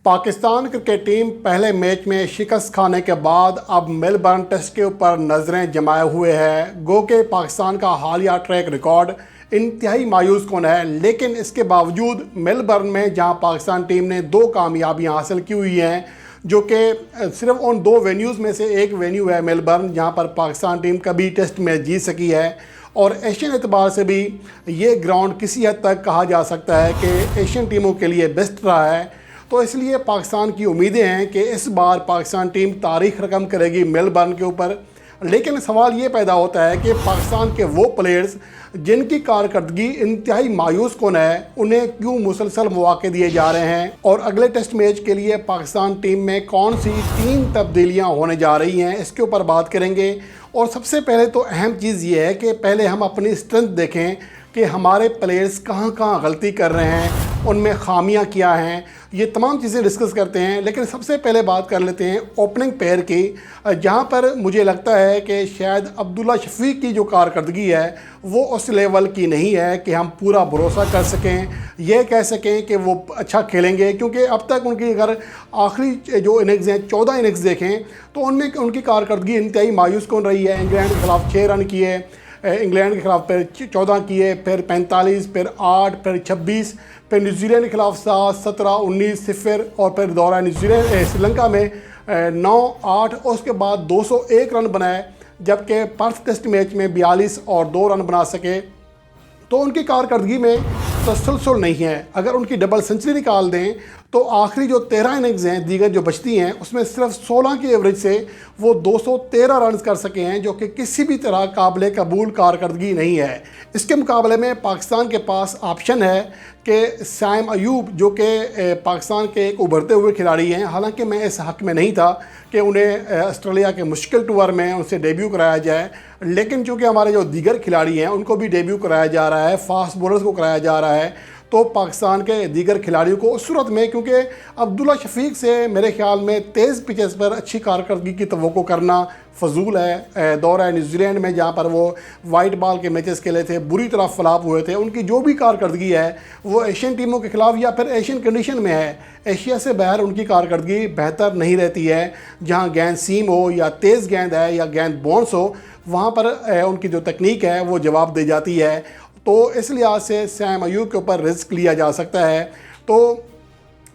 Pakistan cricket team पहले match में शिकस्त खाने के बाद अब मेलबर्न टेस्ट के ऊपर नज़रें जमाए हुए है। गो के पाकिस्तान का हालिया ट्रैक रिकॉर्ड इंतहाई मायूस कौन है, लेकिन इसके बावजूद मेलबर्न में जहां पाकिस्तान टीम ने 2 कामयाबियां हासिल की हुई हैं, जो कि सिर्फ उन 2 वेन्यूज़ में से एक वेन्यू है मेलबर्न जहां पर पाकिस्तान टीम कभी टेस्ट मैच जीत सकी है। और एशियन एतबार से भी ये ग्राउंड किसी हद तक कहा जा सकता है कि एशियन टीमों के लिए बेस्ट रहा है। तो इसलिए पाकिस्तान की उम्मीदें हैं कि इस बार पाकिस्तान टीम तारीख रकम करेगी मेलबर्न के ऊपर। लेकिन सवाल ये पैदा होता है कि पाकिस्तान के वो प्लेयर्स जिनकी कारकर्दगी इंतहाई मायूस कुन है, उन्हें क्यों मुसलसल मौके दिए जा रहे हैं, और अगले टेस्ट मैच के लिए पाकिस्तान टीम में कौन सी 3 तब्दीलियां होने जा रही हैं, इसके ऊपर बात करेंगे। और सबसे पहले तो अहम चीज़ ये है कि पहले हम अपनी स्ट्रेंथ देखें कि हमारे प्लेयर्स कहाँ कहाँ गलती कर रहे हैं, उनमें खामियां क्या हैं, ये तमाम चीज़ें डिस्कस करते हैं। लेकिन सबसे पहले बात कर लेते हैं ओपनिंग पेयर की, जहां पर मुझे लगता है कि शायद अब्दुल्ला शफीक की जो कारकर्दगी है वो उस लेवल की नहीं है कि हम पूरा भरोसा कर सकें, ये कह सकें कि वो अच्छा खेलेंगे। क्योंकि अब तक उनकी अगर आखिरी जो इनिंग्स हैं 14 इनिंग्स देखें तो उनमें उनकी कारकर्दगी इंतहाई मायूस कौन रही है। इंग्लैंड के खिलाफ 6 रन किए, इंग्लैंड के खिलाफ फिर 14 किए, फिर 45, फिर 8, फिर 26, फिर न्यूजीलैंड के खिलाफ 7, 17, 19, 0 और फिर दौरा न्यूजीलैंड श्रीलंका में 9, 8 और उसके बाद 201 रन बनाए, जबकि पर्थ टेस्ट मैच में 42 और 2 रन बना सके। तो उनकी कारकर्दगी में तसलसल नहीं है। अगर उनकी डबल सेंचुरी निकाल दें तो आखिरी जो 13 इनिंग्स हैं दीगर जो बचती हैं उसमें सिर्फ 16 की एवरेज से वो 213 रन कर सके हैं, जो कि किसी भी तरह काबिल कबूल कारकर्दगी नहीं है। इसके मुकाबले में पाकिस्तान के पास ऑप्शन है कि सैम अयूब, जो कि पाकिस्तान के एक उभरते हुए खिलाड़ी हैं, हालांकि मैं इस हक़ में नहीं था कि उन्हें ऑस्ट्रेलिया के मुश्किल टूर में उनसे डेब्यू कराया जाए, लेकिन चूँकि हमारे जो दीगर खिलाड़ी हैं उनको भी डेब्यू कराया जा रहा है, फास्ट बॉलर्स को कराया जा रहा है, तो पाकिस्तान के दीगर खिलाड़ियों को उस सूरत में, क्योंकि अब्दुल्ला शफीक से मेरे ख्याल में तेज़ पिचेस पर अच्छी कारकर्दगी की तवक्को करना फजूल है। दौरा न्यूजीलैंड में जहाँ पर वो वाइट बॉल के मैचेस खेले थे, बुरी तरह फ्लॉप हुए थे, उनकी जो भी कारकर्दगी है वो एशियन टीमों के खिलाफ या फिर एशियन कंडीशन में है, एशिया से बाहर उनकी कारकर्दगी बेहतर नहीं रहती है। जहाँ गेंद सीम हो या तेज़ गेंद है या गेंद बाउंस हो, वहाँ पर उनकी जो तकनीक है वो जवाब दे जाती है। तो इस लिहाज से सैम अयूब के ऊपर रिस्क लिया जा सकता है। तो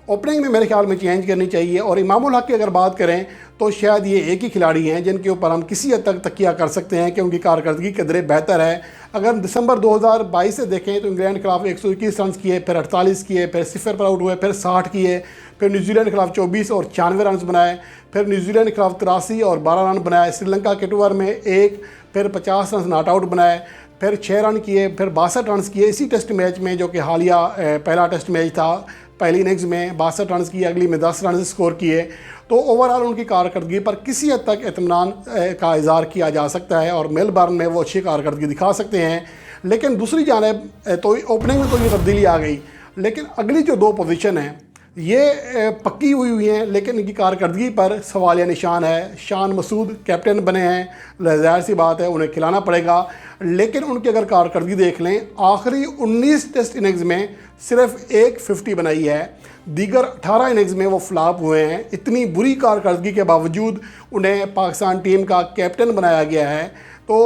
ओपनिंग में मेरे ख्याल में चेंज करनी चाहिए। और इमामुल हक की अगर बात करें तो शायद ये एक ही खिलाड़ी हैं जिनके ऊपर हम किसी हद तक तकिया कर सकते हैं कि उनकी कारकर्दगी कदरे बेहतर है। अगर दिसंबर 2022 से देखें तो इंग्लैंड के खिलाफ 121 रन किए, फिर 48 किए, फिर 0 पर आउट हुए, फिर 60 किए, फिर न्यूजीलैंड के खिलाफ 24 और 96 रन बनाए, फिर न्यूजीलैंड के खिलाफ 83 और 12 रन बनाए, श्रीलंका के टूर में 1, फिर 50 रन नॉट आउट बनाए, फिर 6 रन किए, फिर 62 रन किए इसी टेस्ट मैच में, जो कि हालिया पहला टेस्ट मैच था। पहली इनिंग्स में 62 रन किए, अगली में 10 रन स्कोर किए। तो ओवरऑल उनकी कारकर्दगी पर किसी हद तक इत्मीनान का इज़हार किया जा सकता है और मेलबर्न में वो अच्छी कारकर्दगी दिखा सकते हैं। लेकिन दूसरी जानिब तो ओपनिंग में तो ये तब्दीली आ गई, लेकिन अगली जो 2 पोजीशन हैं ये पक्की हुई हैं, लेकिन इनकी कारकर्दगी पर सवालिया निशान है। शान मसूद कैप्टन बने हैं, ज़ाहिर सी बात है उन्हें खिलाना पड़ेगा, लेकिन उनकी अगर कारकर्दगी देख लें, आखिरी 19 टेस्ट इनिंग्स में सिर्फ 1 50 बनाई है, दीगर 18 इनिंग्स में वो फ्लॉप हुए हैं। इतनी बुरी कारकर्दगी के बावजूद उन्हें पाकिस्तान टीम का कैप्टन बनाया गया है। तो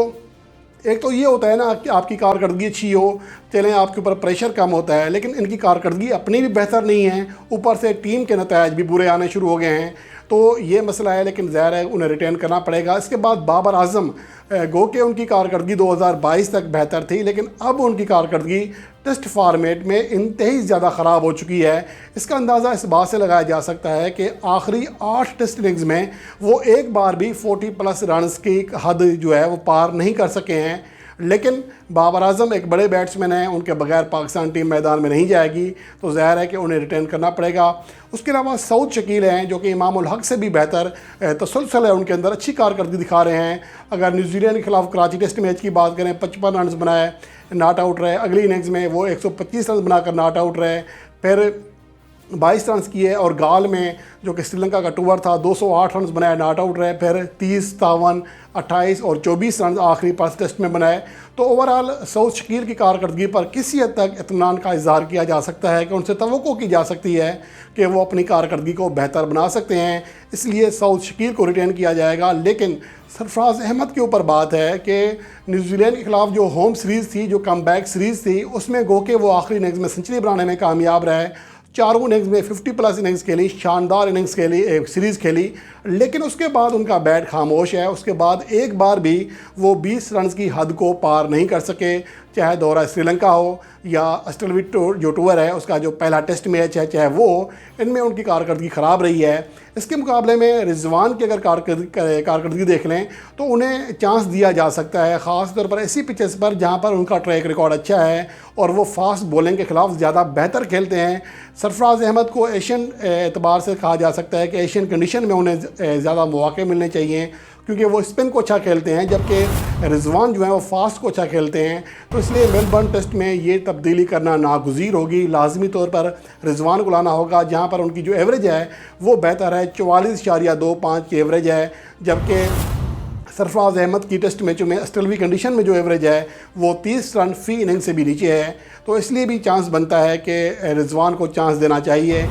एक तो ये होता है ना कि आपकी कारकर्दगी अच्छी हो, चलें आपके ऊपर प्रेशर कम होता है, लेकिन इनकी कारकर्दगी अपनी भी बेहतर नहीं है, ऊपर से टीम के नतायज भी बुरे आने शुरू हो गए हैं। तो ये मसला है, लेकिन ज़ाहिर है उन्हें रिटेन करना पड़ेगा। इसके बाद बाबर आजम, गो के उनकी कारकर्दगी 2022 तक बेहतर थी, लेकिन अब उनकी कारकर्दगी टेस्ट फॉर्मेट में इंतही ज़्यादा ख़राब हो चुकी है। इसका अंदाज़ा इस बात से लगाया जा सकता है कि आखिरी 8 टेस्ट इनिंग्स में वो एक बार भी 40+ रन्स की हद जो है वो पार नहीं कर सके हैं। लेकिन बाबर आजम एक बड़े बैट्समैन हैं, उनके बगैर पाकिस्तान टीम मैदान में नहीं जाएगी, तो ज़ाहिर है कि उन्हें रिटेन करना पड़ेगा। उसके अलावा सऊद शकील हैं, जो कि इमामुल हक से भी बेहतर तसलसल है उनके अंदर, अच्छी कारकर्दगी दिखा रहे हैं। अगर न्यूजीलैंड के खिलाफ कराची टेस्ट मैच की बात करें, 55 रन बनाए, नॉट आउट रहे, अगली इनिंग्स में वो 125 रन बनाकर नॉट आउट रहे, फिर 22 रन किए और गाल में जो कि श्रीलंका का टूर था 208 रन बनाए, नॉट आउट रहे, फिर 30, 57, 28 और 24 रन आखिरी 5 टेस्ट में बनाए। तो ओवरऑल सऊद शकील की कारकर्दगी पर किसी हद तक इत्मीनान का इजहार किया जा सकता है कि उनसे तवक्को की जा सकती है कि वो अपनी कारकर्दगी को बेहतर बना सकते हैं, इसलिए सऊद शकील को रिटेन किया जाएगा। लेकिन सरफराज अहमद के ऊपर बात है कि न्यूजीलैंड के खिलाफ जो होम सीरीज़ थी, जो कमबैक सीरीज़ थी, उसमें गो के वो आखिरी इनिंग्स में सेंचुरी बनाने में कामयाब रहे। चारों इनिंग्स में 50+ इनिंग्स खेली, शानदार इनिंग्स खेली, एक सीरीज़ खेली, लेकिन उसके बाद उनका बैट खामोश है। उसके बाद एक बार भी वो 20 रन की हद को पार नहीं कर सके, चाहे दौरा श्रीलंका हो या ऑस्ट्रेलिया टूर जो टूर है उसका जो पहला टेस्ट मैच है, चाहे वो, इनमें उनकी कारकर्दगी ख़राब रही है। इसके मुकाबले में रिजवान की अगर कारकर्दगी देख लें तो उन्हें चांस दिया जा सकता है, ख़ास तौर पर ऐसी पिचेस पर जहाँ पर उनका ट्रैक रिकॉर्ड अच्छा है और वो फास्ट बॉलिंग के ख़िलाफ़ ज़्यादा बेहतर खेलते हैं। सरफराज अहमद को एशियन एतबार से कहा जा सकता है कि एशियन कंडीशन में उन्हें ज़्यादा मौके मिलने चाहिए, क्योंकि वो स्पिन को अच्छा खेलते हैं, जबकि रिजवान जो है वो फास्ट को अच्छा खेलते हैं। तो इसलिए मेलबर्न टेस्ट में ये तब्दीली करना नागुज़ीर होगी। लाजमी तौर पर रिजवान को लाना होगा, जहाँ पर उनकी जो एवरेज है वो बेहतर है, 44.25 की एवरेज है, जबकि सरफराज अहमद की टेस्ट मैचों में ऑस्ट्रेलवी कंडीशन में जो एवरेज है वो 30 रन फ़ी इनिंग से भी नीचे है। तो इसलिए भी चांस बनता है कि रिजवान को चांस देना चाहिए।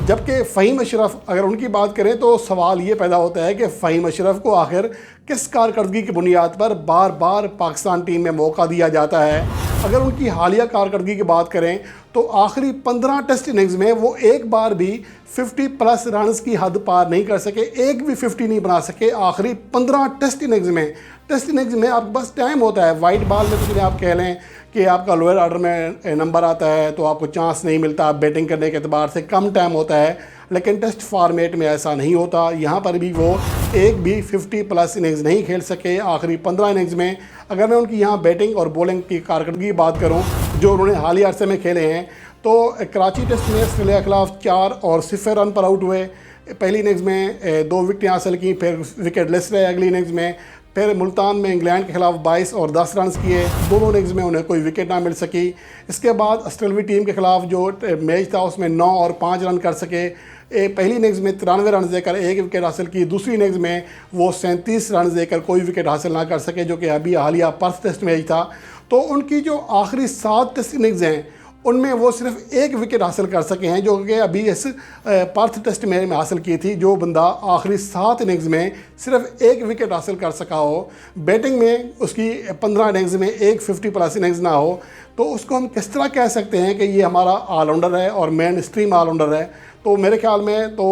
जबकि फ़हीम अशरफ, अगर उनकी बात करें तो सवाल ये पैदा होता है कि फ़हीम अशरफ को आखिर किस कारकर्दगी की बुनियाद पर बार बार पाकिस्तान टीम में मौका दिया जाता है। अगर उनकी हालिया कारकर्दगी की बात करें तो आखिरी 15 टेस्ट इनिंग्स में वो एक बार भी 50+ रन्स की हद पार नहीं कर सके, एक भी 50 नहीं बना सके आखिरी 15 टेस्ट इनिंग्स में। टेस्ट इनिंग्स में आपके पास टाइम होता है, वाइट बॉल में तो आप कह लें कि आपका लोअर ऑर्डर में नंबर आता है तो आपको चांस नहीं मिलता, बैटिंग करने के अतबार से कम टाइम होता है, लेकिन टेस्ट फॉर्मेट में ऐसा नहीं होता। यहाँ पर भी वो एक भी 50+ इनिंग्स नहीं खेल सके आखिरी 15 इनिंग्स में। अगर मैं उनकी यहाँ बैटिंग और बॉलिंग की कारकर्दगी की बात करूँ जो उन्होंने हालिया अरसे में खेले हैं, तो कराची टेस्ट में ऑस्ट्रेलिया के खिलाफ 4 और 0 रन पर आउट हुए। पहली इनिंग्स में 2 विकेटें हासिल की, फिर विकेट लेस रहे अगली इनिंग्स में। फिर मुल्तान में इंग्लैंड के खिलाफ 22 और 10 रन किए, दोनों इनिंग्स में उन्हें कोई विकेट ना मिल सकी। इसके बाद ऑस्ट्रेलवी टीम के खिलाफ जो मैच था उसमें 9 और 5 रन कर सके। पहली इनिंग्स में 93 रन देकर 1 विकेट हासिल की, दूसरी इनिंग्स में वो 37 रन देकर कोई विकेट हासिल ना कर सके, जो कि अभी हालिया पर्थ टेस्ट मैच था। तो उनकी जो आखिरी 7 टेस्ट इनिंग्स हैं उनमें वो सिर्फ 1 विकेट हासिल कर सके हैं, जो कि अभी इस पर्थ टेस्ट मैच में हासिल की थी। जो बंदा आखिरी 7 इनिंग्स में सिर्फ 1 विकेट हासिल कर सका हो, बैटिंग में उसकी 15 इनिंग्स में एक 50+ इनिंग्स ना हो, तो उसको हम किस तरह कह सकते हैं कि ये हमारा ऑलराउंडर है और मेन स्ट्रीम ऑलराउंडर है। तो मेरे ख्याल में तो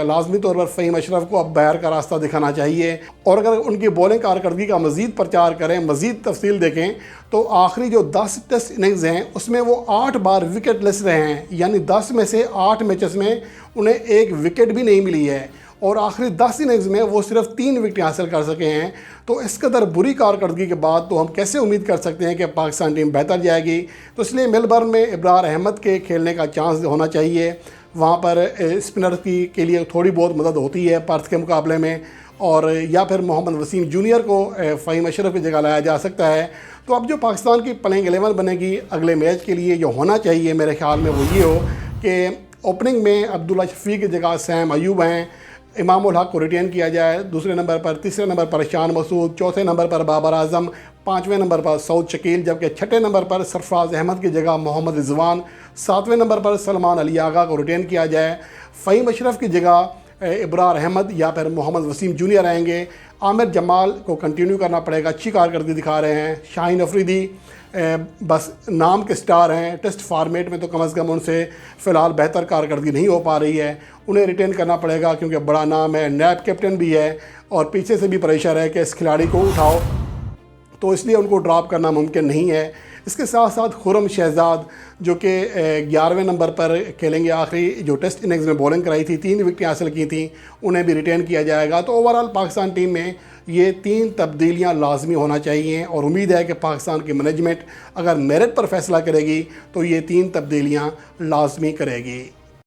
लाजमी तौर पर फ़हीम अशरफ को अब बाहर का रास्ता दिखाना चाहिए। और अगर उनकी बॉलिंग कारकर्दगी का मज़ीद प्रचार करें, मज़ीद तफसील देखें, तो आखिरी जो 10 टेस्ट इनिंग्स हैं उसमें वो 8 बार विकेट लेस रहे हैं, यानी 10 में से 8 मैचेस में उन्हें 1 विकेट भी नहीं मिली है, और आखिरी 10 इनिंग्स में वो सिर्फ 3 विकेट हासिल कर सके हैं। तो इस कदर बुरी कारकर्दगी के बाद तो हम कैसे उम्मीद कर सकते हैं कि पाकिस्तान टीम बेहतर जाएगी। तो इसलिए मेलबर्न में इब्रार अहमद के खेलने का चांस होना चाहिए। वहाँ पर स्पिनर के लिए थोड़ी बहुत मदद होती है पर्थ के मुकाबले में, और या फिर मोहम्मद वसीम जूनियर को फ़हीम अशरफ की जगह लाया जा सकता है। तो अब जो पाकिस्तान की प्लेइंग 11 बनेगी अगले मैच के लिए, जो होना चाहिए मेरे ख्याल में वो ये हो कि ओपनिंग में अब्दुल्ला शफीक की जगह सैम अयूब हैं, इमाम उल हक को रिटेन किया जाए दूसरे नंबर पर, तीसरे नंबर पर शान मसूद, चौथे नंबर पर बाबर आजम, 5वें नंबर पर सऊद शकील, जबकि 6ठे नंबर पर सरफराज अहमद की जगह मोहम्मद रिजवान, 7वें नंबर पर सलमान अली आगा को रिटेन किया जाए। फ़हीम अशरफ की जगह इब्रार अहमद या फिर मोहम्मद वसीम जूनियर आएंगे। आमिर जमाल को कंटिन्यू करना पड़ेगा, अच्छी कारकर्दगी दिखा रहे हैं। शाहीन अफरीदी बस नाम के स्टार हैं, टेस्ट फॉर्मेट में तो कम अज़ कम उनसे फ़िलहाल बेहतर कारकर्दगी नहीं हो पा रही है, उन्हें रिटेन करना पड़ेगा क्योंकि बड़ा नाम है, नैब कैप्टन भी है और पीछे से भी प्रेशर है कि इस खिलाड़ी को उठाओ, तो इसलिए उनको ड्रॉप करना मुमकिन नहीं है। इसके साथ साथ खुरम शहजाद जो कि 11वें नंबर पर खेलेंगे, आखिरी जो टेस्ट इनिंग्स में बॉलिंग कराई थी, 3 विकेटें हासिल की थी, उन्हें भी रिटेन किया जाएगा। तो ओवरऑल पाकिस्तान टीम में ये 3 तब्दीलियां लाजमी होना चाहिए और उम्मीद है कि पाकिस्तान की मैनेजमेंट अगर मेरिट पर फैसला करेगी तो ये 3 तब्दीलियां लाजमी करेगी।